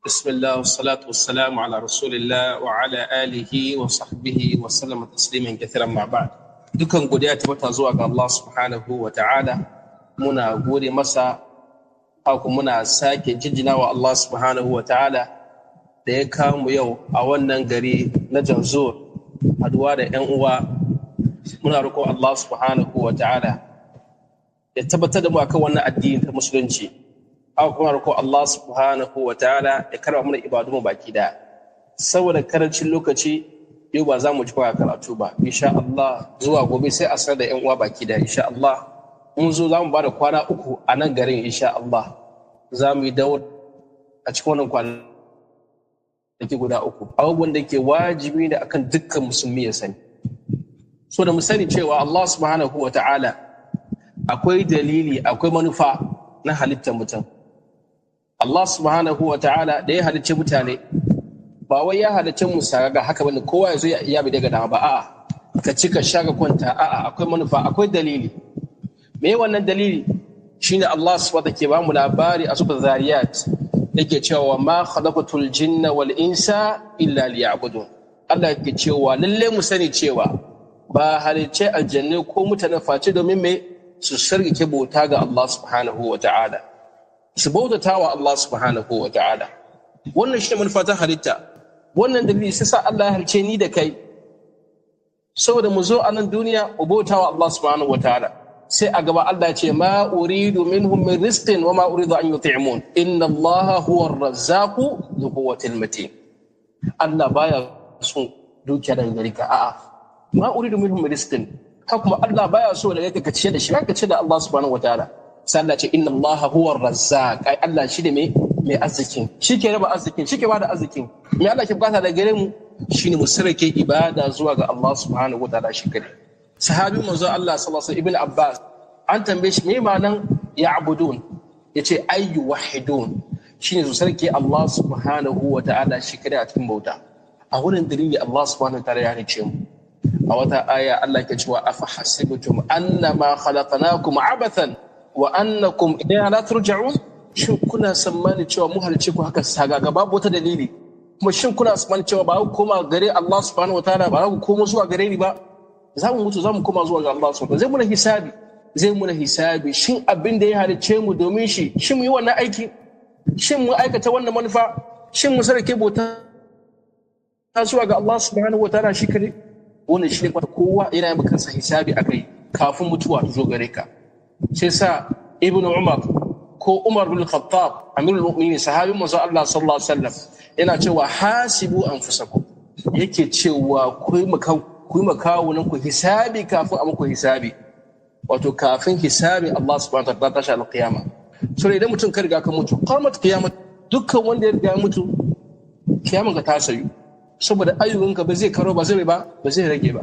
Bismillah wassalatu wassalamu ala rasulillah wa ala alihi wa sahbihi wa sallama tasliman kathiran ma ba'd. Dukan godiya ta bata zuwa ga Allah subhanahu wa ta'ala. Muna gode masa haka muna sake jinjina wa Allah subhanahu wa ta'ala da ya kawo mu yau a wannan gari na Janzur haduwa da 'yan uwa. Muna roƙon Allah subhanahu wa ta'ala ya tabbatar da mu akan wannan addini ta musulunci. Haka kuma roƙon Allah subhanahu wa ta'ala ya karba mana ibadunmu baki daya. Saboda karancin lokaci yau ba za mu ji karatu ba. Insha Allah zuwa gobe sai a sanar da 'yan uwa baki daya. Insha Allah mun zo za mu ba da kwana 3 a nan garin. Insha Allah za mu yi daur a cikin wannan kwanaki guda 3. Abubuwan da ke wajibi ne akan dukkan musulmi ya sani. So da mu sani cewa Allah subhanahu wa ta'ala akwai dalili, akwai manufa na halittar mutum. Allah subhanahu wa ta'ala da ya halicce mutane ba wai ya halicce mu saraga haka bane kowa ya zo ya bi daga dama ba, a'a ka ci ka sha ka kwanta, a'a akwai manufa, akwai dalili. Me wannan dalili shine Allah subhanahu wa ta'ala ke ba mu labari a sura Zariyat yake cewa ma khalaqatul jinna wal insa illa liya'budun. Allah yake cewa lalle mu sani cewa ba halicce aljanna ko mutane face domin me su sarkake bauta ga Allah subhanahu wa ta'ala, su bautata wa Allah subhanahu wa ta'ala. Wannan shi ne manufa ta halitta. Wannan dalili sai sa Allah ya halice ni da kai saboda mu zo a nan duniya mu bauta wa Allah subhanahu wa ta'ala. Sai a gaba Allah ya ce ma uridu minhum min rizqin wa ma uridu an yut'imun inna Allah huwa ar-razzaqu dhu quwwatil matin. Allah baya son dukiya daga gare ka, a'a ma uridu minhum min rizqin. Haka kuma Allah baya so da ka ce da shi, ka ce da Allah subhanahu wa ta'ala. Sai Allah ce inna Allah huwa ar-razzaq, ai Allah shi ne mai arzikin, shi ke raba arzikin, shi ke bada arzikin. Me Allah ke bukata da gare mu shine mu sarke ibada zuwa ga Allah subhanahu wa ta'ala shi kadai. Sahabi manzo Allah sallallahu alaihi wasallam Ibn Abbas an tambaye shi me ma'anan ya'budun, yace ayyu wahidun, shine su sarke Allah subhanahu wa ta'ala shi kadai a cikin bauta. A wurin dalili Allah subhanahu wa ta'ala ya rice mu. A wata aya Allah ke cewa afa hasibtum annama khalaqnakum abathan wa annakum ilayna la turja'un. Shin kuna tsammani cewa mu halice ku haka sagaga babu wata dalili? Kuma shin kuna tsammani cewa ba ku koma gare Allah subhanahu wataala, ba ku koma zuwa gare ni ba? Za mu mutu, za mu koma zuwa ga Allah subhanahu wataala. Zai muna hisabi shin abin da ya halice mu domin shi, shin mu yi wannan aiki, shin mu aikata wannan manufa, shin mu sarke bauta zuwa ga Allah subhanahu wataala shi kare. Wannan shi ne kowa yana yin kansa hisabi akai kafin mutuwa ta zo gare ka. Sai sa Ibn Umar ko Umar bin Khattab amirul mu'minin sahabin manzo Allah sallallahu alaihi wasallam yana cewa hasibu anfusakum, yake cewa ku yi makawunan ku hisabi kafin a muku hisabi, wato kafin hisabi Allah subhanahu wa ta'ala tashi al-qiyama. So idan mutum ka riga ka mutu qamat qiyamah, dukkan wanda ya riga ya mutu kiyaman ka ta sayu, saboda ayyukanka ba zai karo ba zai rage ba.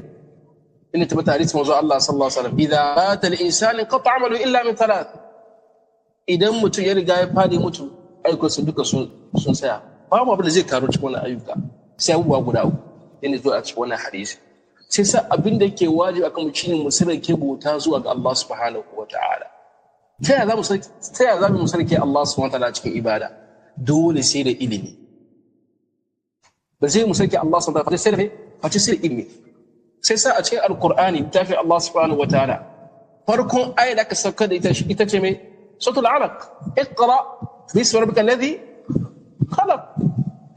إن تبتعريت موضوع الله صلى الله عليه وسلم إذا مات الإنسان قطع عمله إلا من 3. إذا متو يرجع يفادي متو أيكو صدق سون سيا فما بل زي كارو تكون أيوكا سيا هو أبو داو إن ذو أتكون حديث سيسا أبين دك واجب أكمل شيء مسرع كبو تازو الله سبحانه وتعالى. تيا ذا مسرع الله سبحانه وتعالى تكون إبادة دول سير إلمي بزي مسرع الله سبحانه وتعالى فتسير إلمي. Sai sa a cikin alkur'ani tafi Allah subhanahu wa ta'ala farkon ayat da aka sauka da ita ce mai suratul alaq, iqra bismi rabbikal ladhi khalaq.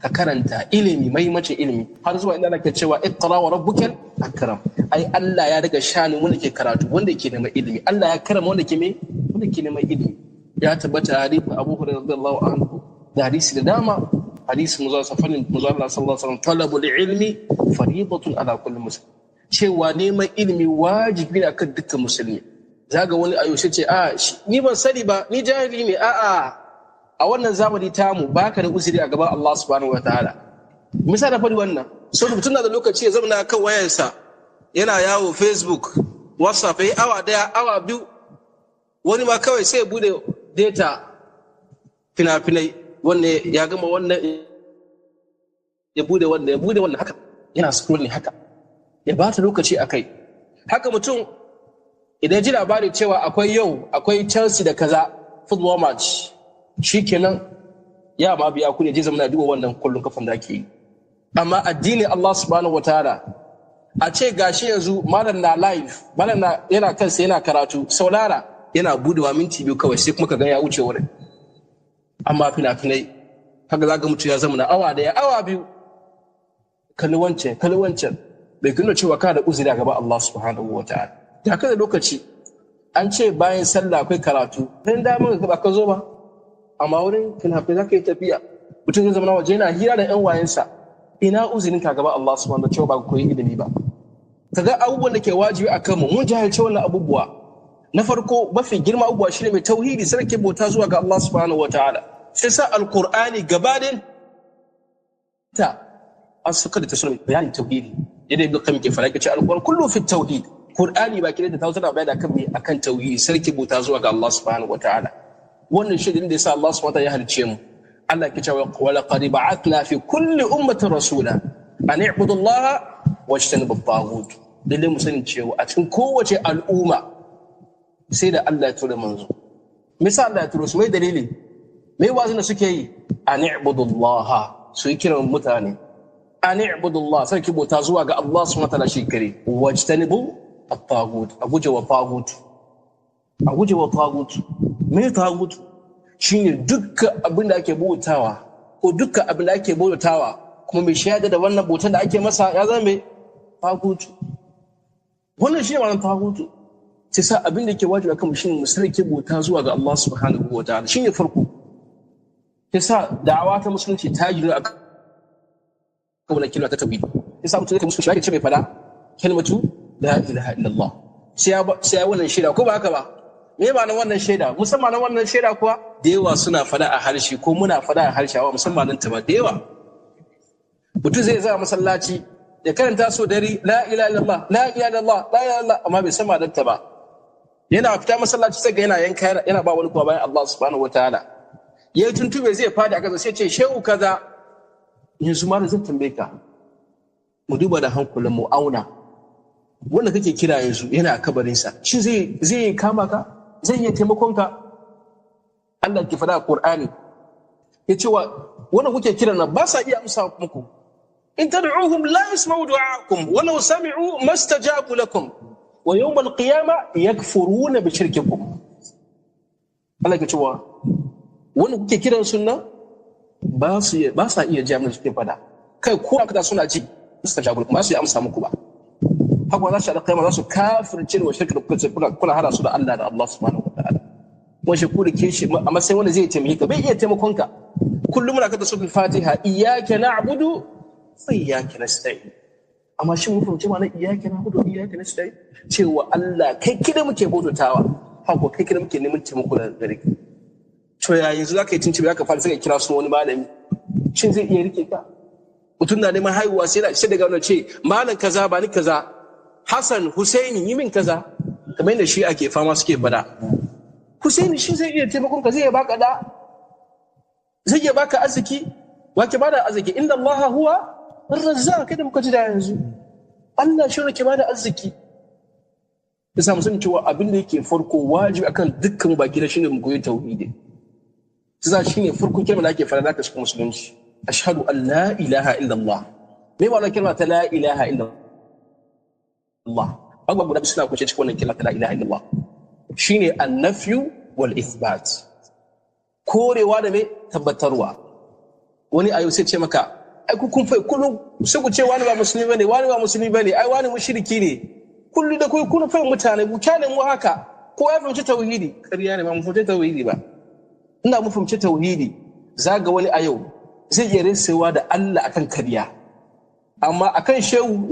Ka karanta ilimi, mai mace ilimi har zuwa inda nake cewa iqra wa rabbukal akram. Ai Allah ya daga shanu wanda ke karatu, wanda ke neman ilimi. Allah ya karama wanda ke neman ilimi. Ya tabbata hadisi Abu Hurairah radiyallahu anhu da hadisi da dama, hadisi Allah sallallahu alaihi wasallam talabul ilmi fariidatun ala kulli muslim, cewa neman ilimi wajibi ne akan dukkan musulmi. Zaga wani ayoshe ce ni ban sani ba, ni jahili ne. A wannan zamani tamu baka da uzuri a gaban Allah subhanahu wataala. Misali da fadi wannan, so mutum na da lokaci ya zama kan wayarsa yana yawo Facebook, WhatsApp, yayi awa 1 awa 2. Wani ma kawai sai ya bude data fina-finai, wanne ya gama wannan ya bude wannan haka yana scrolling haka ya ba ta lokaci a kai. Haka mutum idan ji labari cewa akwai Chelsea da kaza football match, shikenan ya ma biya kuɗi je zama na duba wannan kullun kafan da ake yi. Amma addini Allah subhanahu wataala a ce gashi yanzu malam na live, malam na yana kansa yana karatu, saulara yana budewa minti 2 kawai sai kuma ka ga ya wuce wurin. Amma fina-finai haka za ga mutum ya zama na awa 1 awa 2 kalli wancan bai kuna cewa kana da uzuri a gaba Allah subhanahu wataala. Da kada lokaci an ce bayan sallah akwai karatu dan damar ka ba ka zo ba, amma wurin fina-finai za ka yi tafiya mutum zai zama na waje yana hira da yan wayensa. Ina uzurin ka gaba Allah subhanahu wataala cewa ba ku koyi ilimi ba. Kaga abubuwan da ke wajibi a kanmu mun jahilce wannan abubuwa. Na farko mafi girma abubuwa shine mai tauhidi, sarki bauta zuwa ga Allah subhanahu wataala. Sai sa alqur'ani gabaɗin ta asaka da tasawuf bayanin tauhidi. Yadda Ibn Qayyim ke fara kace alqur'an kullu fi tauhid. Qur'ani ba kire da tauhid bayani akan me akan tauhidi, sarki bauta zuwa ga Allah subhanahu wataala. Wannan shi da yasa Allah subhanahu wataala ya halice mu. Allah ke cewa wa laqad ba'athna fi kulli ummatin rasula an i'budu Allah wajtanibu at-taghut. Lalle mu sani cewa a cikin kowace al'umma sai da Allah ya tura manzo. Misal Allah ya tura su mai dalili? Mai wazin da suke yi? An i'budu Allah, su yi kiran mutane. An i'budu Allah, sai ki bauta zuwa ga Allah subhanahu wa ta'ala shi kare. Wajtanibu at-taghut, a guje wa taghut. A guje wa taghut. Me taghut? Shine dukkan abin da ake bautawa ko dukkan abin da ake bautawa kuma mai shaida da wannan bautar da ake masa ya zama mai taghut. Wannan shi ne ma'anar taghut. Sai sa abin da yake wajibi akan mu shine mu sarki bauta zuwa ga Allah subhanahu wa ta'ala. Shine farko. Sai sa da'awa ta musulunci ta gina akan wannan kalma ta tauhid. Sai sa mutum da musulunci yake ce mai fada kalmatu la ilaha illallah. Sai wannan shaida ko ba haka ba? Me ma'anar wannan shaida? Musamman wannan shaida kuwa da yawa suna fada a harshe ko muna fada a harshe amma musamman nan ta ba da yawa. Mutum zai zama masallaci ya karanta so dari la ilaha illallah la ilaha illallah la ilaha illallah amma bai san ma'anar ta ba. Yana fita masallaci sai ga yana yanka yana ba wani kuma bayan Allah subhanahu wataala. Yayi tuntube zai fadi a kaza sai ce shehu kaza. Yanzu ma da zan tambaye ka. Mu duba da hankulan mu auna. Wanda kake kira yanzu yana a kabarinsa shi zai kama ka, zai iya taimakon ka. Allah ke faɗa a Qur'ani ya ce wa wanda kuke kira na ba sa iya amsa muku. In tad'uhum la yasma'u du'aakum wa law sami'u mastajabu lakum wa yawm al-qiyamah yakfuruna bi shirkikum. Allah ke cewa wanda kuke kiran sunna ba sa iya jami'in suke faɗa. Kai ko aka suna ji mastajabu lakum ba su iya amsa muku ba. Haka za su haɗa kai ma za su kafirce wa shirka da kuna hada su da Allah da Allah subhanahu wa ta'ala. Wani shi kuri ke shi a matsayin wanda zai taimake ka bai iya taimakon ka. Kullum muna kata suratul Fatiha iyyaka na'budu wa iyyaka nasta'in. Amma shi mun fahimci ma'anar iyyaka na'budu wa iyyaka nasta'in cewa Allah kai kida muke bautawa, haka kai kida muke neman taimako da gare ka. To ya yanzu zaka yi tuntube zaka fara sai ka kira sunan wani malami. Shin zai iya rike ka? Mutum na neman haihuwa sai daga wannan ce malam kaza ba ni kaza. Hassan, Husaini yi min kaza, kamar yadda shi ake fama suke bada. Husaini shi zai iya taimakon ka, zai iya baka da, zai iya baka arziki, wake bada arziki, inda Allah huwa ar-razzaq, kada muka ji da yanzu. Allah shi ne ke bada arziki. Bisa mu san cewa abin da yake farko wajibi akan dukkan baki da shine mu koyi tauhidi. Sai shine farko kalmar da ake fara da cikin musulunci. Ashhadu an la ilaha illallah. Me ba wannan kalma ta la ilaha illallah? Allah abubuwa guda suna kunce cikin wannan kalma la ilaha illallah shine an-nafyu wal ithbat, korewa da me tabbatarwa. Wani ayo sai ce maka ai ku kun fai kullum sai ku ce wani ba musulmi bane, wani ba musulmi bane, ai wani mushriki ne. Kullu da ku kun fai mutane ku kyale mu haka, ko ya fahimci tauhidi. Ƙarya ne ba mu fahimci tauhidi ba. Ina mu fahimci tauhidi zaga wani ayo zai iya resewa da Allah akan kariya. Amma akan shehu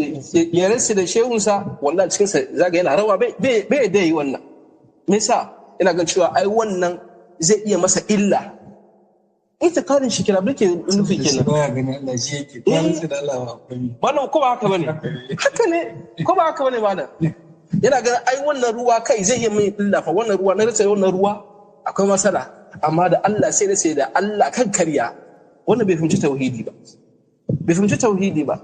ya rasa da shehunsa wallahi cikinsa zaga yana rawa bai da yi wannan. Me yasa? Ina gan cewa ai wannan zai iya masa illa. Ita karin shi kira bake nufi kenan. Ba ganin Allah shi yake kwarin da Allah ba komai. Malam ko ba haka bane? Haka ne. Ko ba haka bane malam? Yana ganin ai wannan ruwa kai zai iya mai illa fa wannan ruwa na rasa wannan ruwa akwai masala. Amma da Allah sai da Allah kan kariya. Wannan bai fahimci tauhidi ba. Bai fahimci tauhidi ba.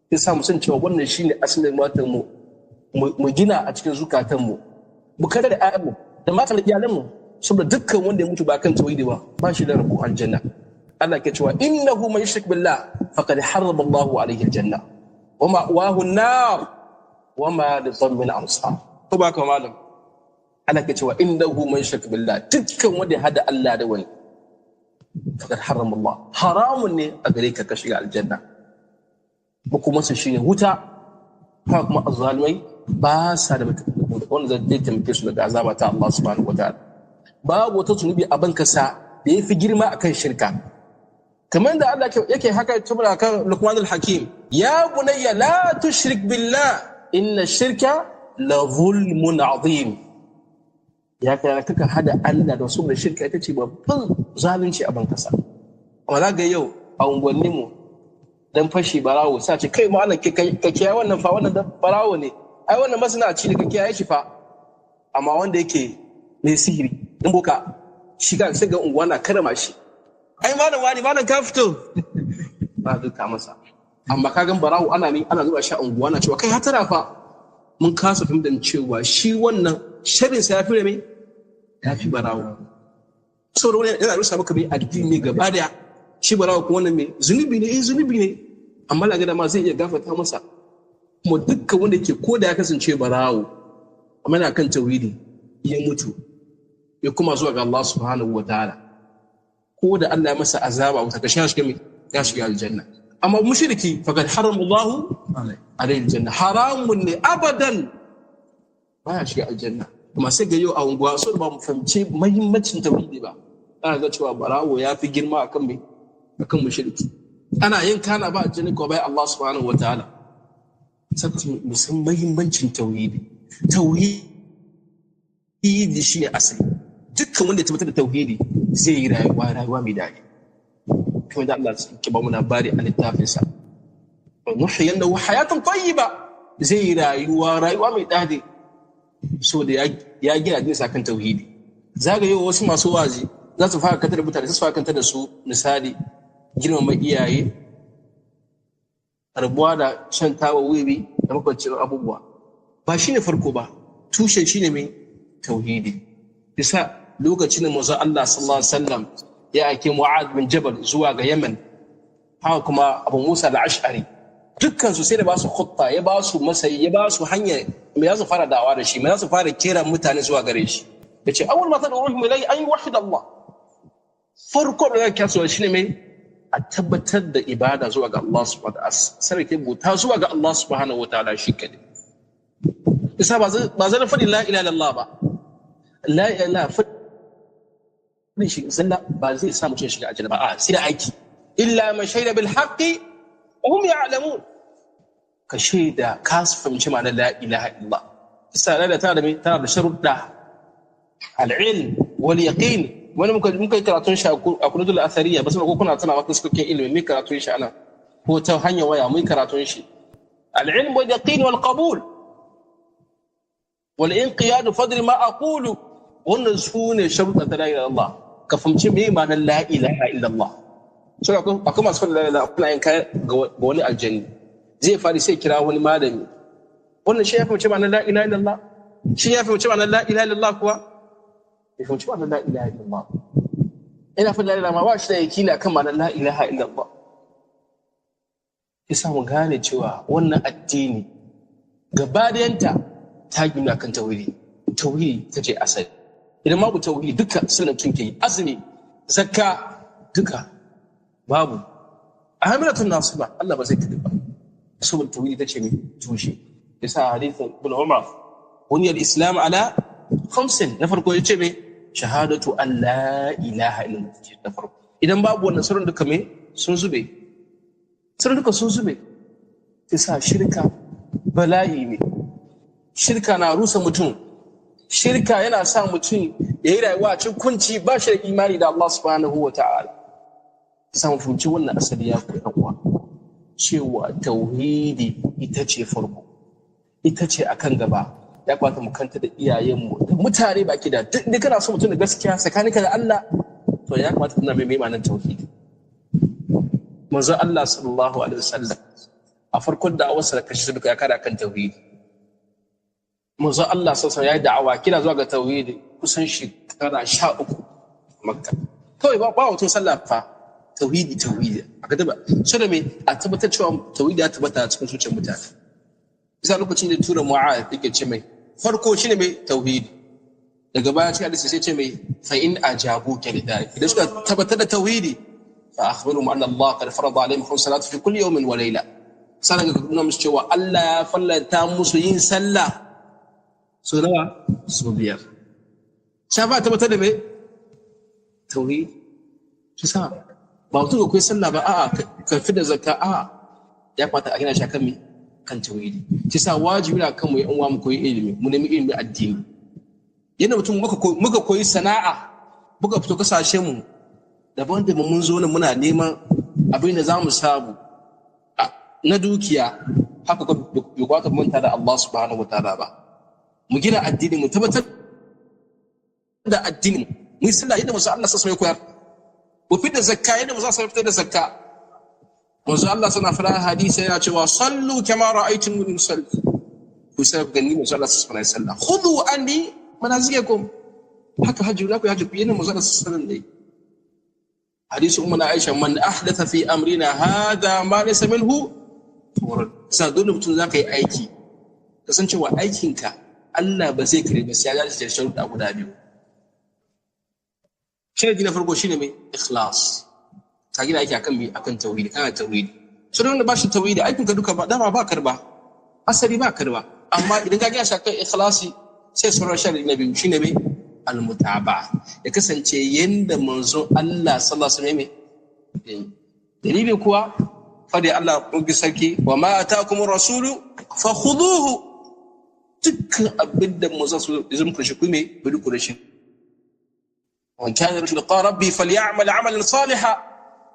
Ya sa mu san cewa wannan shine asalin matan mu gina a cikin zukatan mu kada da ayyanmu da matan iyalan mu saboda dukkan wanda ya mutu ba kan tauhidi ba shi da rabu aljanna. Allah ke cewa innahu man yushrik billah faqad harrama Allahu alayhi aljanna wa ma'wahu an-nar wa ma lidh-dhalimin ansar. To ba ka malam, Allah ke cewa innahu man yushrik billah, dukkan wanda ya hada Allah da wani faqad harrama Allah, haramun ne a gare ka shiga aljanna. Kuma su shine wuta, ha kuma azzalimai ba sa da wanda zai taimake su daga azaba ta Allah subhanahu wataala. Babu wata zunubi a bankasa da ya fi girma akan shirka. Kamar da Allah yake haka tabbata kan Luqmanul Hakim, ya bunayya la tushrik billah inna shirka la zulmun azim. Ya kai kaka hada Allah da su da shirka, ita ce babban zalunci a bankasa. Amma ga yau a unguwanni mu dan fashi barawo sai ce kai malam ka kiyaye wannan fa, wannan dan barawo ne, ai wannan masanaci ne, ka kiyaye shi fa. Amma wanda yake mai sihiri in boka shi ga sai ga unguwa na karama shi, ai malam wani malam ka fito ba duka masa. Amma ka gan barawo ana zuba shi a unguwa na cewa kai hatara fa. Mun kasa fahimtar cewa shi wannan sharrin sa yafi mai yafi barawo. Saboda wani yana rusa maka mai addini ne gaba daya. Shi barawo kuma wannan mai zunubi ne, amma laga da ma zai iya gafarta masa. Kuma dukkan wanda yake ko da ya kasance barawo amma yana kan tauhidi ya mutu ya kuma zuwa ga Allah subhanahu wataala, ko da Allah ya masa azaba wuta ka ya shiga aljanna. Amma mushriki faqad harama Allah alayhi aljanna, haramun ne abadan baya shiga aljanna. Kuma sai ga yau a unguwa so da ba mu fahimci muhimmancin tauhidi ba, ana ga cewa barawo ya fi girma akan mushriki. Ana yin kana ba aljanna ko bai Allah subhanahu wataala. Sai mu san muhimmancin tauhidi. Tauhidi shine asali. Dukkan wanda ya tabbatar da tauhidi zai yi rayuwa mai daɗi. Kuma da Allah ke ba mu labari a littafinsa, nuhyiyannahu hayatan tayyiba, zai yi rayuwa mai daɗi so da ya gina jinsa kan tauhidi. Zagaye wasu masu wazi za su fara kantar da mutane, su fara kantar da su misali girmama iyaye, rabuwa da shan tawa wiwi da makwancin abubuwa. Ba shine farko ba, tushen shine mai tauhidi. Bisa lokacin da manzo Allah sallallahu alaihi wasallam ya ake Mu'adh bin Jabal zuwa ga Yemen, haka kuma Abu Musa al-Ash'ari, dukkan su sai da ba su khutta, ya ba su masayi, ya ba su hanya me za su fara da'awa da shi, me za su fara kira mutane zuwa gare shi. Yace awwal ma tad'uhum ilay an yuwahhid Allah. Farko da yake so shine mai a tabbatar da ibada zuwa ga Allah subhanahu wa ta'ala, sarki buta zuwa ga Allah subhanahu wa ta'ala shi kadai. Isa ba zan faɗi la ilaha illallah ba, la ilaha faɗi shi sallah ba zai sa mutum shiga aljanna ba, a sai da aiki. Illa man shaida bil haqqi wa hum ya'lamun, ka shaida ka fahimci ma'anar la ilaha illallah. Isa da tana da sharuɗa, al-ilm wal yaqin. Wani muka yi karatun shi a kududul athariya, ba su ko kuna tana maka sukokin ilimi, mai karatun shi ana ko ta hanyar waya mai karatun shi. Al-ilm wal yaqin wal qabul wal inqiyad fadri ma aqulu, wannan su ne sharuɗa ta la ilaha illallah. Ka fahimci me ma'anar la ilaha illallah. So akwai masu fara la ilaha illallah yin kai ga wani aljanni, zai fari sai kira wani malami, wannan shi ya fahimci ma'anar la ilaha illallah, shi ya fahimci ma'anar la ilaha illallah kuwa bai fahimci ma'anar la ilaha illallah. Ina fara la ilaha ma ba shi da yakini akan ma'anar la ilaha illallah. Yasa mu gane cewa wannan addini gaba dayanta ta gina kan tauhidi. Tauhidi ta ce asali. Idan babu tauhidi duka sunan tunke yi, azumi, zakka duka babu. Ahmilatun nasiba Allah ba zai kadi ba. Saboda tauhidi ta ce ne tushe. Yasa hadithin Ibn Umar, buniyar Islam ala khamsin, na farko ya ce me shahadatu an la ilaha illallah, na farko. Idan babu wannan sauran duka me sun zube. Sauran duka sun zube. Yasa shirka bala'i ne. Shirka na rusa mutum. Shirka yana sa mutum ya yi rayuwa a cikin kunci, ba shi da imani da Allah subhanahu wa ta'ala. Samun fahimci wannan asali ya fi uwa cewa tauhidi ita ce farko, ita ce akan gaba. Ya kwata mu kanta da iyayenmu da mutane baki da duk kana so mutum da gaskiya tsakaninka da Allah, to ya kamata kana mai ma'anar tauhidi. Manzo Allah sallallahu alaihi wasallam a farkon da awarsa da kashi duka ya kada kan tauhidi. manzo Allah sallallahu alaihi wasallam ya da'awa kira zuwa ga tauhidi kusan shekara 13 Makka kawai ba wato sallah fa tauhidi aka daba so da me a tabbatar cewa tauhidi ya tabbata a cikin zuciyar mutane bisa lokacin da tura Mu'adh yake ce mai farko shine mai tauhidi daga baya cikin hadisi sai ce mai fa in ajabuka lidalik idan suka tabbatar da tauhidi fa akhbiruhum anna Allah qad farada alaihim salatu fi kulli yawmin wa layla sanan ga nuna musu cewa Allah ya fallanta musu yin sallah so nawa so biyar sai ba tabbatar da mai tauhidi shi sa ba mutum ga koyi sallah ba a'a ka fi da zakka a'a ya kwata a gina shi kan me kan tauhidi shi sa wajibi na kan mu yan uwa mu koyi ilimi mu nemi ilimi addini yana mutum muka koyi sana'a muka fito kasashen mu daban da mun zo nan muna neman abin da zamu samu na dukiya haka ko bai kwata manta da Allah subhanahu wataala ba mu gina addini mu tabbatar da addini mu sallah yadda musu Allah sai koyar mu fitar zakka yadda musu sai fitar da zakka manzo Allah sana fara hadisi yana cewa sallu kama ra'aytumuni usalli ku sai gani manzo Allah sallallahu alaihi wasallam khudhu anni manazikakum haka hajji la ku hajji yana manzo Allah sallallahu alaihi wasallam hadisi ummu Aisha man ahdatha fi amrina hadha ma laysa minhu sai dole mutum zaka yi aiki kasancewa aikinka Allah ba zai kare ba sai ya dace da sharuɗa guda biyu sharadi na farko shine mai ikhlas ka gina aiki akan tauhidi kana tauhidi so da wanda ba shi tauhidi aikin ka duka ba dama ba karba asali ba karba amma idan ka gina shi akan ikhlasi sai sauran sharadi na biyu shine mai almutaba ya kasance yanda manzon Allah sallallahu alaihi wasallam dalili kuwa fadi Allah ugi sarki wa ma ataakumur rasulu fakhuduhu dukkan abinda manzon sallallahu alaihi wasallam shi kuma bari ku da shi وإن كان يرجو لقاء ربي فليعمل عملا صالحا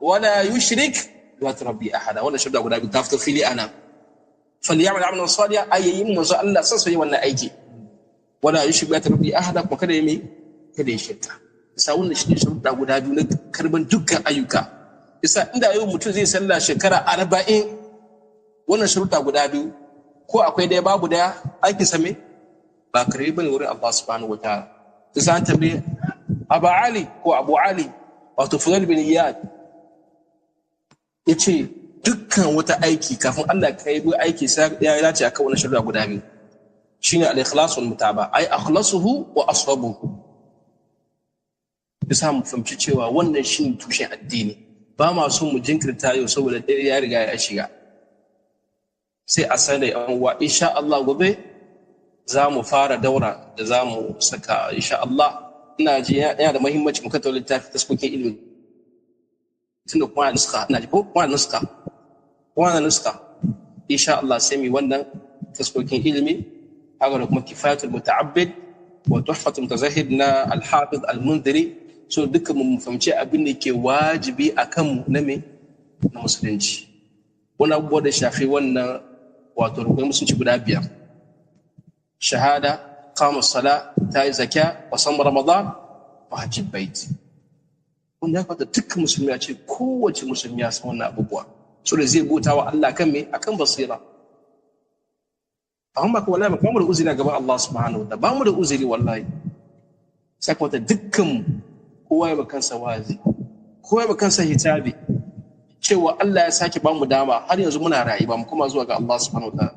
ولا يشرك بذات ربي أحدا ولا شبدا ولا بتافتر في لي أنا فليعمل عملا صالحا أي يمن الله سنسوي ولا أيجي ولا يشرك بذات ربي أحدا وكذا يمي كذا يشرك سأقول نشني شبدا ولا بيونك كربن دكا أيوكا إذا عند يوم متوزي سلا شكرا 40 wannan sharuɗa guda biyu ko akwai dai babu daya aiki same ba karbi bane wurin Allah subhanahu wataala sai an tambaye Abu Ali ko Abu Ali wato Fudayl bin Iyad yace dukkan wata aiki kafin Allah ka yi aiki sai ya dace akan wannan sharuɗa guda biyu shine al-ikhlas wal mutaba ay akhlasuhu wa aswabuhu bisa mu fahimci cewa wannan shine tushen addini ba ma so mu jinkirta yau saboda dare ya riga ya shiga sai a sanar da uwa insha Allah gobe za mu fara daura da za mu saka insha Allah ina ji yana da muhimmanci muka tawo littafi taskokin ilimi tunda kuma nuska ina ji ko kuma nuska insha Allah sai mi wannan taskokin ilimi haka da kuma kifayatul muta'abbid wa tuhfatul mutazahid na al-hafiz al-mundhiri so dukkan mu fahimci abin da ke wajibi akan mu na me na musulunci wannan abubuwa da shafi wannan wato rukunin musulunci guda 5 shahada qama sala ta yi zakka wa sam ramadan wa hajji bait wanda ya kwata dukkan musulmi ya ce kowace musulmi ya san wannan abubuwa so da zai bauta wa Allah kan me akan basira amma ko wallahi ba mu da uzuri gaban Allah subhanahu wa ta'ala ba mu da uzuri wallahi sai kwata dukkan kowa ya kansa wazi kowa ya kansa hitabi cewa Allah ya sake ba mu dama har yanzu muna rayu ba mu kuma zuwa ga Allah subhanahu wa ta'ala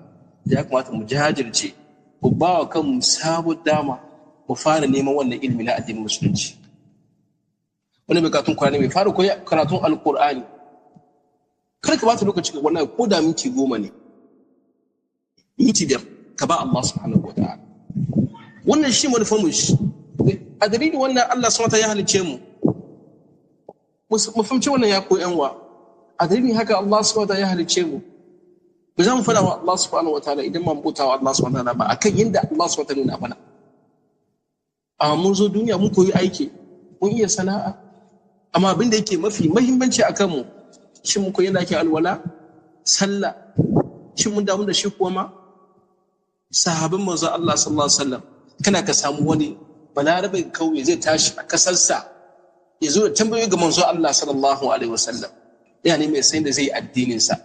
ya kamata mu jajirce ku ba wa kanmu sabon dama mu fara neman wannan ilimi na addinin musulunci wani mai karatun Qur'ani mai fara koyi karatun Alqur'ani kar ka bata lokaci wallahi ko da minti 10 ne minti 5 ka ba Allah subhanahu wa ta'ala wannan shi manufar mu a dalilin wannan Allah subhanahu wa ta'ala ya halice mu mu fahimci wannan ya koyan wa a dalilin haka Allah subhanahu wa ta'ala ya halice mu ba za mu fada wa Allah subhanahu wa ta'ala idan mun bauta wa Allah subhanahu wa ta'ala ba akan yanda Allah subhanahu wa ta'ala nuna mana amma mun zo duniya mun koyi aiki mun iya sana'a amma abin da yake mafi muhimmanci akan mu shin mun koyi yadda ake alwala sallah shin mun damu da shi kuwa ma sahabban manzo Allah sallallahu alaihi wasallam kana ka samu wani balarabe kauye zai tashi a kasarsa ya zo da tambayoyi ga manzo Allah sallallahu alaihi wasallam yani mai sai da zai addinin sa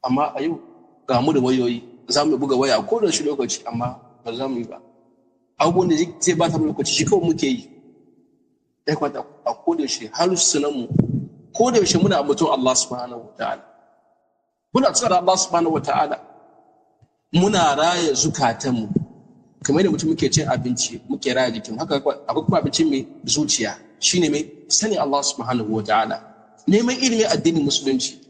amma a yau ga mu da wayoyi za mu buga waya ko da shi lokaci amma ba za mu yi ba. Abubuwan da zai ba ta lokaci shi kawai muke yi. Ya kwata a kodayaushe halussunanmu, kodayaushe muna mutum Allah subhanahu wa ta'ala. Muna tsara Allah subhanahu wa ta'ala. Muna raya zukatanmu. Kamar yadda mutum muke cin abinci, muke raya jikin. Haka akwai kuma abinci mai zuciya. Shine mai sani Allah subhanahu wa ta'ala. Neman ilimin addinin musulunci.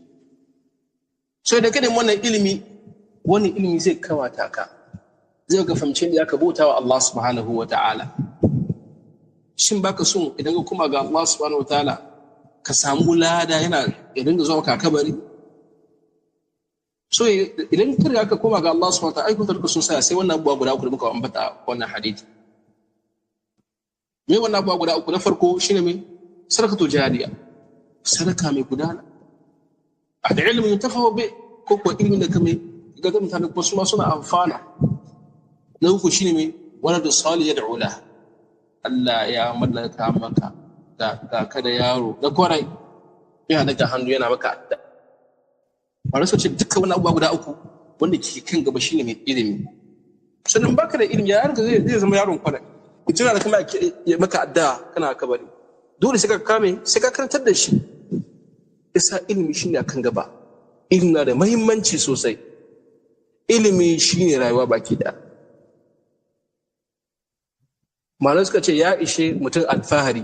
So da kada wannan ilimi zai kawata ka. Zai ga fahimci da ka bauta wa Allah subhanahu wa ta'ala. Shin baka so idan ka kuma ga Allah subhanahu wa ta'ala ka samu lada ya dinga zuwa ka kabari? So idan ka riga ka koma ga Allah subhanahu wa ta'ala ai kun tarka sun sai wannan abubuwa guda uku da muka ambata wannan hadisi. Me wannan abubuwa guda uku na farko shine me sadaqatu jariya. Sadaka mai gudana. A da ilimin tafawo be ko ko ilimin da kame ga mutane kuma su ma suna amfana. Na uku shine me waladu salih yad'u la. Allah ya mallaka maka da kada yaro da kwarai yana daga hannu yana maka adda. Wanda suka ce dukkan wani abubuwa guda uku wanda ke kan gaba shine mai ilimi. Sannan baka da ilimi yaron ka zai zama yaron kwarai. Mutum da kuma ya maka adda kana kabari. Dole sai ka kame sai ka karantar da shi. Isa ilimi shine kan gaba. Ilimi na da muhimmanci sosai. Ilimi shine rayuwa baki da. Malamai suka ce ya ishe mutum alfahari.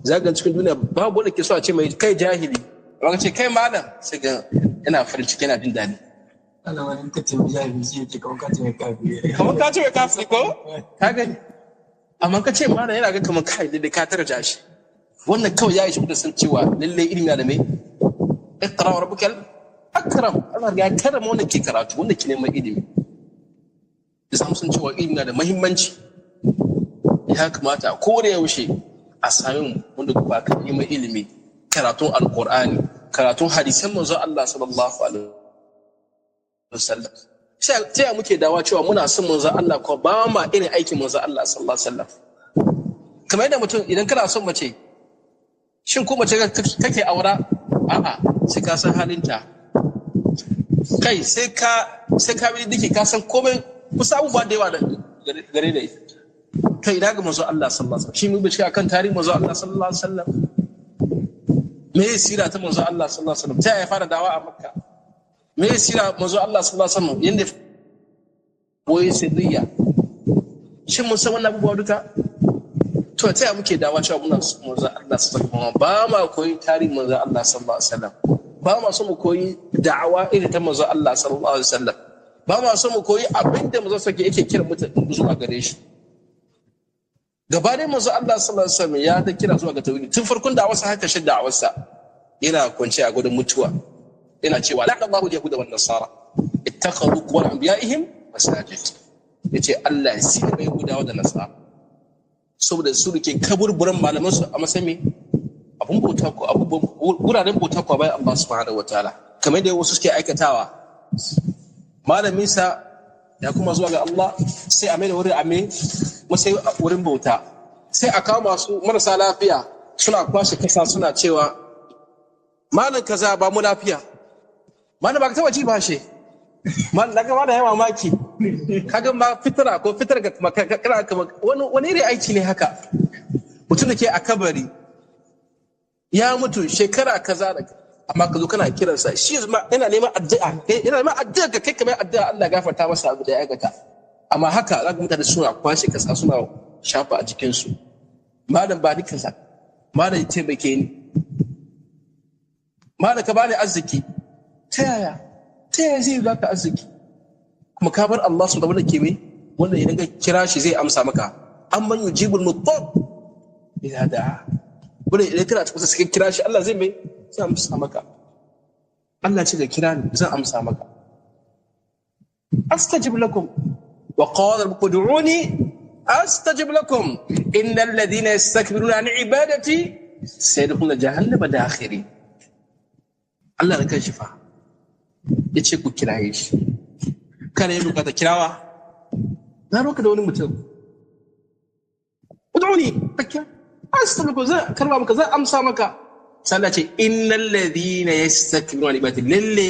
Zagan cikin duniya babu wanda ke so a ce mai kai jahili. Amma ka ce kai malam sai ga yana farin ciki yana jin daɗi. Allah wani ka ce jahili shi yake kamar ka ce mai kafiri. Kamar ka ce mai kafiri ko? Ka gani. Amma ka ce malam yana ga kamar kai da ka tarja shi. Wannan kawai ya ishe mutum san cewa lallai ilimi na da mai iqra wa rabbukal akram. Allah ya karama wanda ke karatu wanda ke neman ilimi. Da samu san cewa ilimi na da muhimmanci. Ya kamata a koda yaushe a sami wanda ba ka neman ilimi, karatun alkur'ani, karatun hadisan manzon Allah sallallahu alaihi wasallam. Sai muke dawa cewa muna son manzon Allah ko ba ma irin aikin manzon Allah sallallahu alaihi wasallam. Kamar yadda mutum idan kana son mace, shin ko mace kake aura? A'a, sai ka san halinta. Kai sai ka bi dake ka san komai kusa abubuwa da yawa gare da ita. Kai ina ga manzo Allah sallallahu alaihi wasallam shi mu bishi akan tarihi manzo Allah sallallahu alaihi wasallam me ya sira ta manzo Allah sallallahu alaihi wasallam ta ya fara dawa a Makka me ya sira manzo Allah sallallahu alaihi wasallam yanda boye sirriya shin mun san wannan abubuwa duka to ta ya muke dawa cewa muna manzo Allah sallallahu alaihi wasallam ba ma koyi tarihi manzo Allah sallallahu alaihi wasallam ba ma so mu koyi da'awa irin ta manzo Allah sallallahu alaihi wasallam ba ma so mu koyi abinda manzo sake yake kira mutane zuwa gare shi. Gabanin manzo Allah sallallahu alaihi wasallam ya ta kira zuwa ga tauhidi tun farkon da wasa haka shidda a wasa yana kwance a gudun mutuwa yana cewa la Allahu yahuda wan nasara ittakhadhu qubur anbiya'ihim masajid yace Allah ya sini bai yahudawa da nasara saboda su rike kaburburan malaman su a masami abun bauta ko abubuwan guraren bauta ko bai Allah subhanahu wataala kamar da wasu suke aikatawa malamin sa ya kuma zuwa ga Allah sai a mai da wurin ame masai wurin bauta sai a kawo masu marasa lafiya suna kwashe kasa suna cewa malam kaza ba mu lafiya malam ba ka taba ji ba she malam daga ma da yawa maki kaga ma fitara ko fitar ga kana wani irin aiki ne haka mutum da ke a kabari ya mutu shekara kaza da amma ka zo kana kiransa shi yana neman addu'a yana neman addu'a ga kai kamar addu'a Allah gafarta masa abu da ya aikata amma haka zaka mutane suna kwashe kasa suna shafa a jikin su malam ba ni kaza malam ya taimake ni malam ka bani arziki ta yaya zai baka arziki kuma ka bar Allah subhanahu wa ta'ala ke mai wanda idan ka kira shi zai amsa maka amman yujibul muttar idza da'a wanda idan kana cikin sai kira shi Allah zai mai zan amsa maka Allah ce ga kira ni zan amsa maka astajib lakum wa qala rabbukum ud'uni astajib lakum innal ladhina yastakbiruna an ibadati sayadkhuluna jahannama dakhirin Allah ne kan shi fa yace ku kiraye shi kana yin bukata kirawa na roka da wani mutum ud'uni takya astajib lakum zan karba maka zan amsa maka sallah ce innal ladhina yastakbiruna an ibadati lalle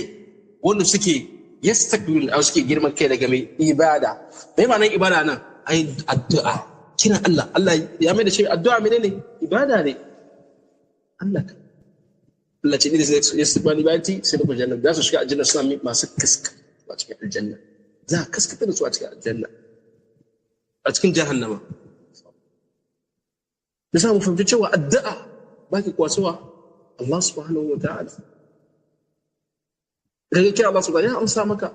wanda suke yastakbirun aw suke girman kai daga mai ibada. Mai ma'anar ibada nan ai addu'a, kiran Allah. Allah ya mai da shi addu'a menene ibada ne. Allah ce ne sai yastakbirun ibadati sai da aljanna, za su shiga aljanna suna masu kaska a cikin aljanna, za a kaskata da su a cikin aljanna, a cikin jahannama. Da sa mu fahimci cewa addu'a ba ki kwasowa Allah subhanahu wa ta'ala. Daga kira Allah subhanahu ya amsa maka.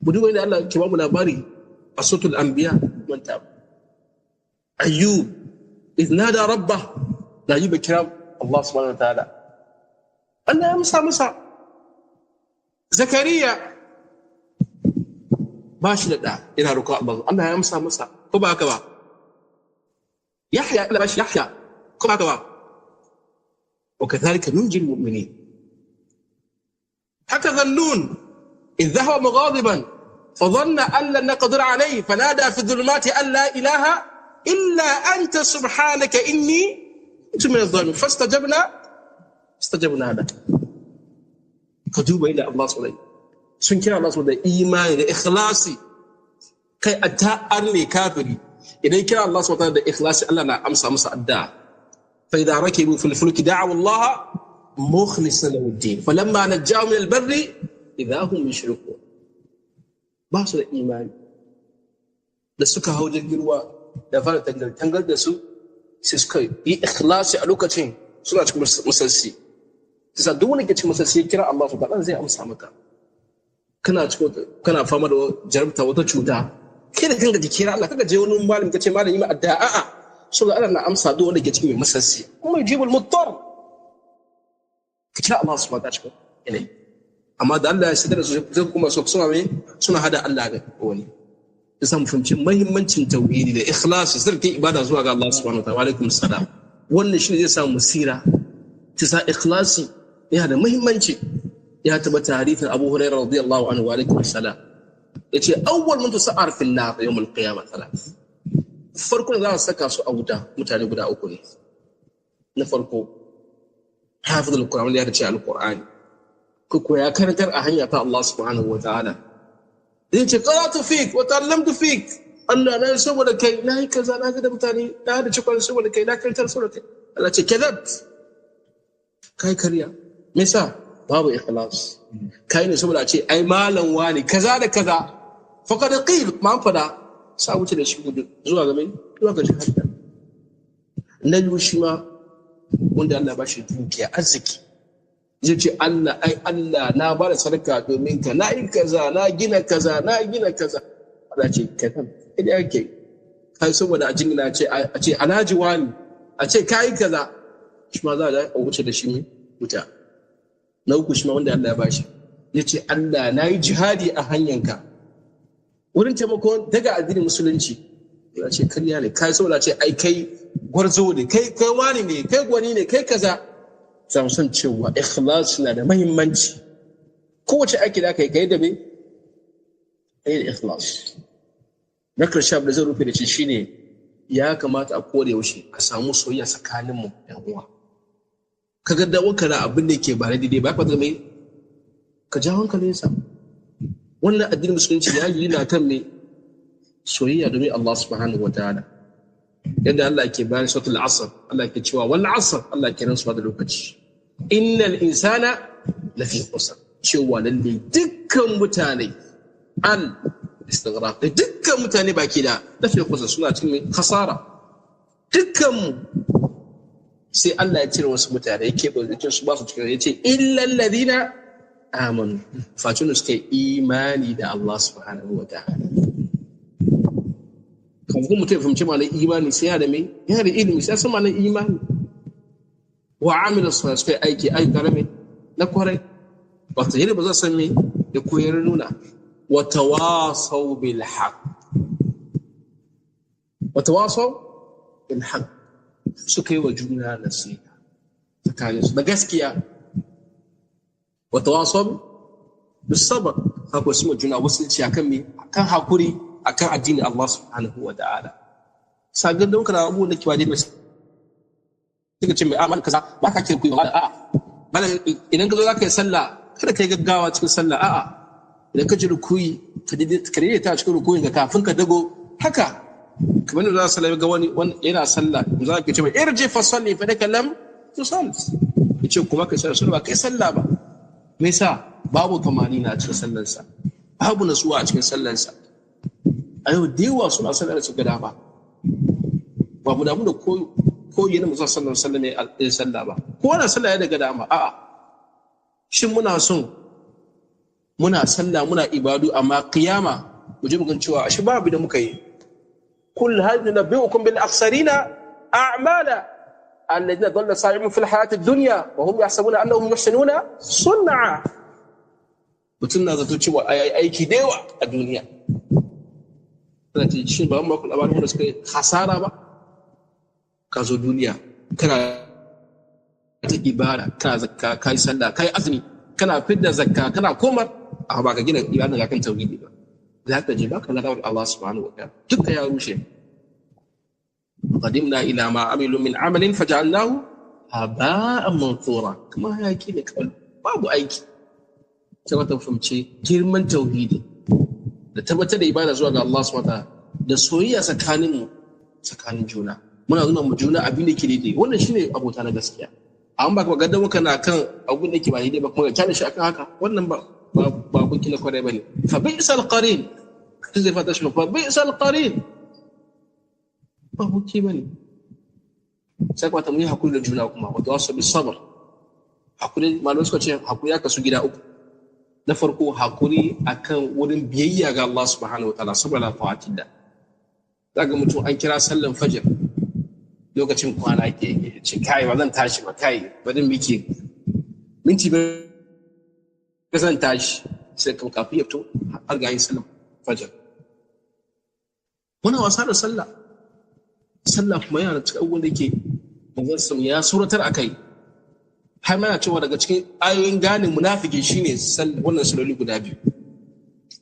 Budu wanda Allah ke ba mu labari a suratul anbiya wanta ayyub idh nada rabbah, da ayyub kira Allah subhanahu wa ta'ala, Allah ya amsa masa. Zakariya ba shi da ɗa, ina roƙon Allah, Allah ya amsa masa, ko ba haka ba? Yahya, Allah ba shi Yahya, ko ba haka ba? Wa kadhalika nunji al-mu'minin. Haka Dhannun idh dhahaba mughadiban fa dhanna an lan naqdir alayhi fanada fi dhulumati an la ilaha illa anta subhanaka inni kuntu min adh-dhalimin fastajabna lahu. Ka duba inda Allah subhanahu sun kira Allah da imani da ikhlasi. Kai atta'ar ne kafiri idan kira Allah subhanahu da ikhlasi, Allah na amsa masa addu'a. Fa idza rakibu fil fulki da'u Allah mukhlishan lahu ad-din falamma najjahum min al-barri idza hum yushrikun. Ba su da imani da suka hau jirgin ruwa da fara tangar da su, sai suka yi ikhlasi a lokacin suna cikin musassi. Sai duk wani ke cikin musassi ya kira Allah subhanahu zai amsa maka. Kana fama da jarabta wata cuta, kai da kanka kira Allah, kaga je wani malami kace malami ma addu'a, a'a, saboda Allah na amsa duk wanda ke cikin mai masassi, kuma yujibul muttar. Ka kira Allah subhanahu wa ta'ala. Amma da Allah ya sidar da su zai kuma suna hada Allah da wani. Yasa mu fahimci muhimmancin tauhidi da ikhlasi, sarki ibada zuwa ga Allah subhanahu wa ta'ala. Wa alaikum salam. Wannan shi zai samu musira. Tisa ikhlasi yana da muhimmanci. Ya tabbata hadithin Abu Hurairah radiyallahu anhu wa alaikum salam. Yace awwal man tusa'ar fil nar yawm al-qiyamah thalath. Farkon za a saka su a wuta mutane guda uku ne. Na farko hafiz al-Qur'an, wanda ya ce al-Qur'ani, ko ya karantar a hanya ta Allah subhanahu wa ta'ala. Yace qara'tu fik wa ta'allamtu fik. Allah na saboda kai na yi kaza, na ga da mutane na da cikon saboda kai na karantar saboda kai. Allah ce kadabt. Kai kariya. Me yasa? Babu ikhlas. Kai ne saboda a ce ai malam wani kaza da kaza, faqad qil ma fada sa wuce da shi zuwa ga mai zuwa ga jihar. Na biyu shi ma wanda Allah ba shi dukiya arziki, zai ce Allah ai Allah na ba da sadaka domin ka, na yi kaza, na gina kaza, na gina kaza. Allah ce kadan idan yake kai saboda a jingina a ce alhaji wani, a ce kai kaza, shi ma za a wuce da shi mai wuta. Na uku shi ma wanda Allah ya bashi, ya ce Allah na yi jihadi a hanyanka wurin taimakon daga addinin musulunci. Ya ce karya ne, kai saboda ce ai kai gwarzo ne, kai wani ne, kai gwani ne, kai kaza. Za mu san cewa ikhlas na da muhimmanci. Kowace aiki da aka yi kai da me? Kai da ikhlas. Na karshe abu da zan rufe da shi shine ya kamata a kore yaushe a samu soyayya tsakaninmu da uwa. Kaga da wakala abin da ke ba daidai ba ka mai ka ja hankalinsa. Wannan addinin musulunci ya yi na kan mai soyayya domin Allah subhanahu wataala. Yadda Allah ke bayan suratul asr, Allah ke cewa wal asr, Allah ke rantsuwa da lokaci. Innal insana lafi khusr, cewa lalle dukkan mutane al istighraq, dukkan mutane baki da lafi khusr, suna cikin khasara. Dukkan mu sai Allah ya cire wasu mutane yake bazucin su ba su cikin, yace illal ladina amanu, fatun suke imani da Allah subhanahu wa ta'ala. Kan kuma mutum fahimci ma'anar imani sai ya da me, yana da ilimi sai san ma'anar imani. Wa amila salih, suka aiki karame na kwarai, wato yana ba za san me da koyar nuna. Wa tawasaw bil haqq, wa tawasaw bil haqq, suka yi wa juna nasiha tsakanin su da gaskiya. Wa tawasaw bis sabr, haka su ma juna wasilci akan me, akan hakuri, akan addinin Allah subhanahu wa ta'ala. Sagar da muka na abubuwan da kiwa daidai suka ce mai amal kaza ba ka kira kuyi a'a bala idan ka zo za ka yi sallah kada ka yi gaggawa cikin sallah, a'a idan ka ji rukuyi ka daidaita a cikin rukuyin ka kafin ka dago haka kamar da za su ga wani yana sallah za ka ce mai irji fa salli fa daka lam tusalli yace kuma ka sallah ba kai sallah ba me yasa babu kamani na cikin sallarsa babu nasuwa a cikin sallarsa a yau da yawa suna sallar su gada ba mu damu da koyi na musa sallar sallar ya sallah ba ko wani sallah ya daga dama a'a shin muna son muna sallah muna ibadu amma kiyama mu ji mugan cewa shi babu da muka yi kul hal nunabbi'ukum bil akhsarina a'mala alladhina dhalla sa'yuhum fil hayati ad-dunya wa hum yahsabuna annahum yuhsinuna sun'a mutum na zato cewa aiki da yawa a duniya tana ce shi ba mu kula ba da suka yi hasara ba ka zo duniya kana ta ibada kana zakka kai sallah kai azumi kana fidda zakka kana komar a ba ka gina ibada ga kan tauhidi ba za ka je baka ladawar Allah subhanahu wa ta'ala duka ya rushe qadimna ila ma amilu min amalin faj'alnahu haba'an manthura kuma yake ne kawai babu aiki sai wata fahimci girman tauhidi da tabbatar da ibada zuwa ga Allah subhanahu wa ta'ala da soyayya tsakanin juna muna nuna mu juna abin da ke daidai wannan shine abota na gaskiya amma ba ka ga muka na kan abin da ke ba daidai ba kuma ka kyale shi akan haka wannan ba kun kila kwarai bane fa bi'sal qarin zai fata shi fa bi'sal qarin ba huki bane sai ka ta mu yi hakuri da juna kuma wa tawassu bis sabr hakuri malamai suka ce hakuri ya kasu gida uku na farko hakuri akan wurin biyayya ga Allah subhanahu wa ta'ala saboda ta'atillah daga mutum an kira sallan fajr lokacin kwana ke ce kai ba zan tashi ba kai ba zan miki minti ba zan tashi sai kan kafin ya fito har ga yin sallan fajr muna wasa da sallah kuma yana da cikin abubuwan da ke manzon ya suratar akai har mana cewa daga cikin ayoyin gane munafiki shine wannan salloli guda biyu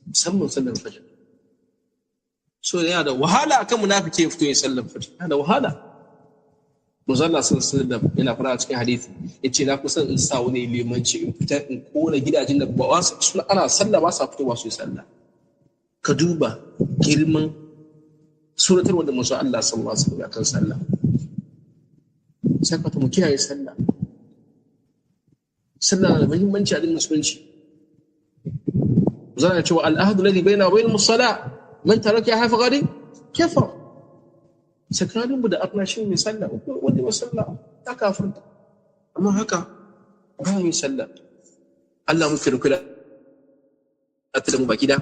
musamman sallar fajr so yana da wahala akan munafiki ya fito ya sallar fajr yana da wahala manzo Allah sallallahu alaihi wasallam yana fara cikin hadisi yace na kusan in sa wani limanci in fita in kona gidajen da ba wasu suna ana sallah ba sa fitowa su yi sallah ka duba girman suratar wanda manzo Allah sallallahu alaihi wasallam akan sallah sai ka mu kiyaye sallah da muhimmanci a din musulunci zan ce wa al-ahdu alladhi baina wa bainal musalla man taraka hafa gadi kafar tsakanin mu da arna shi mai sallah wanda ba sallah ta kafirta amma haka ba mu sallah Allah muke da kula da mu baki da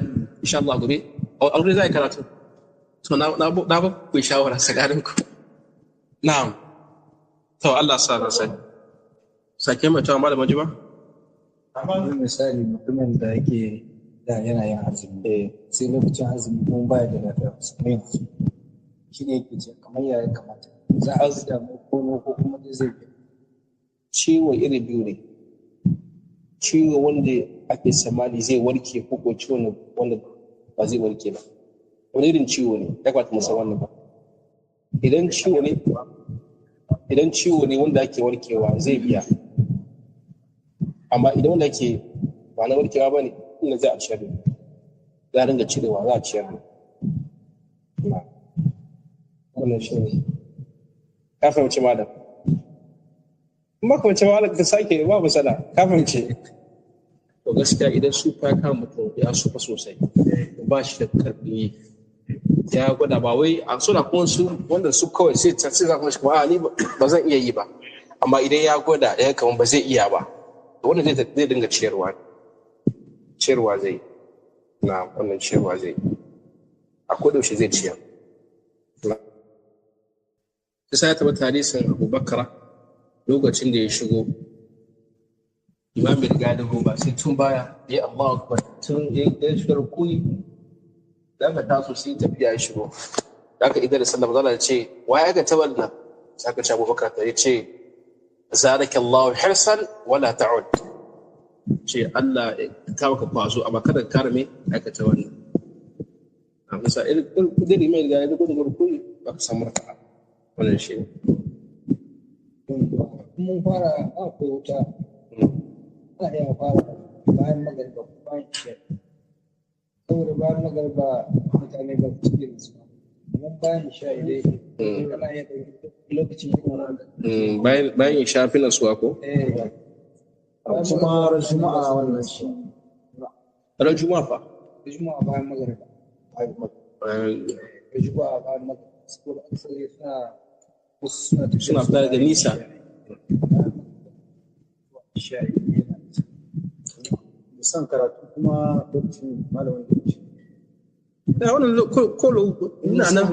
insha Allah gobe aure zai karatu to na ba ku shawara tsakanin ku na'am to Allah sa na sai sake mata malama ji ba amma misali mutumin da yake da yana yin azumi sai lokacin azumi kuma baya da lafiya sai shi ne yake ce kamar ya kamata za a zuda mu ko kuma da zai bi ciwo iri biyu ne ciwo wanda ake samani zai warke ko ciwo wanda ba zai warke ba wani irin ciwo ne ya kwata musa wannan ba idan ciwo ne wanda ake warkewa zai biya amma idan wanda ake ba na warkewa ba ne inda zai a ciyar ne za a ringa cirewa za a ciyar ne wannan shi ne ka fahimci malam in ba ka fahimci malam ka sake ba masala ka fahimci to gaskiya idan sufa ya kama mutum ya sufa sosai ba shi da karfi ya gwada ba wai a suna kuma su wanda su kawai sai za kuma shi kuma ni ba zan iya yi ba amma idan ya gwada ya kama ba zai iya ba wannan zai dinga ciyarwa zai na wannan ciyarwa zai a kodaushe zai ciyar sai ya taɓa hadisin Abubakar lokacin da ya shigo imam bai riga da ba sai tun baya ya Allahu akbar tun ya shiga rukuni da ka taso sai tafiya ya shigo da aka idar da sallah zalla ce waye ga tawalla sai ka ce Abubakar ta yace zarakallahu hirsan wala ta'ud ce Allah ya kawo ka kwazo amma kada ka karame aikata wannan a bisa irin kudiri mai riga da gudun rukuni ba ka samu raka'a wannan shi ne mun fara akwai wuta ana iya fara bayan magariba bayan ciyar saboda bayan magariba mutane ba su cikin su amma bayan isha'i dai kana iya ɗauki lokacin yin wannan bayan shafi nasuwa ko kuma juma'a wannan shi ran juma'a fa juma'a bayan magariba juma'a bayan magariba saboda aksari suna fita daga nisa musan karatu kuma lokacin malamin lokaci da wannan ina nan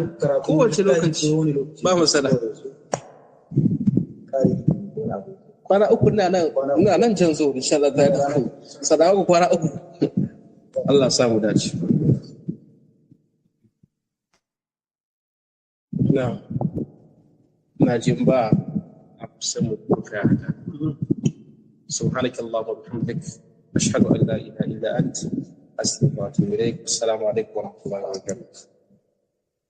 kowace lokaci ba masana kwana uku ina nan can zo insha Allah ta ku sadawa kwana uku Allah samu dace na jin ba a kusan mu kuka haka سبحانك اللهم وبحمدك أشهد أن لا إله إلا أنت أستغفرك وأتوب إليك. السلام عليكم ورحمة الله وبركاته.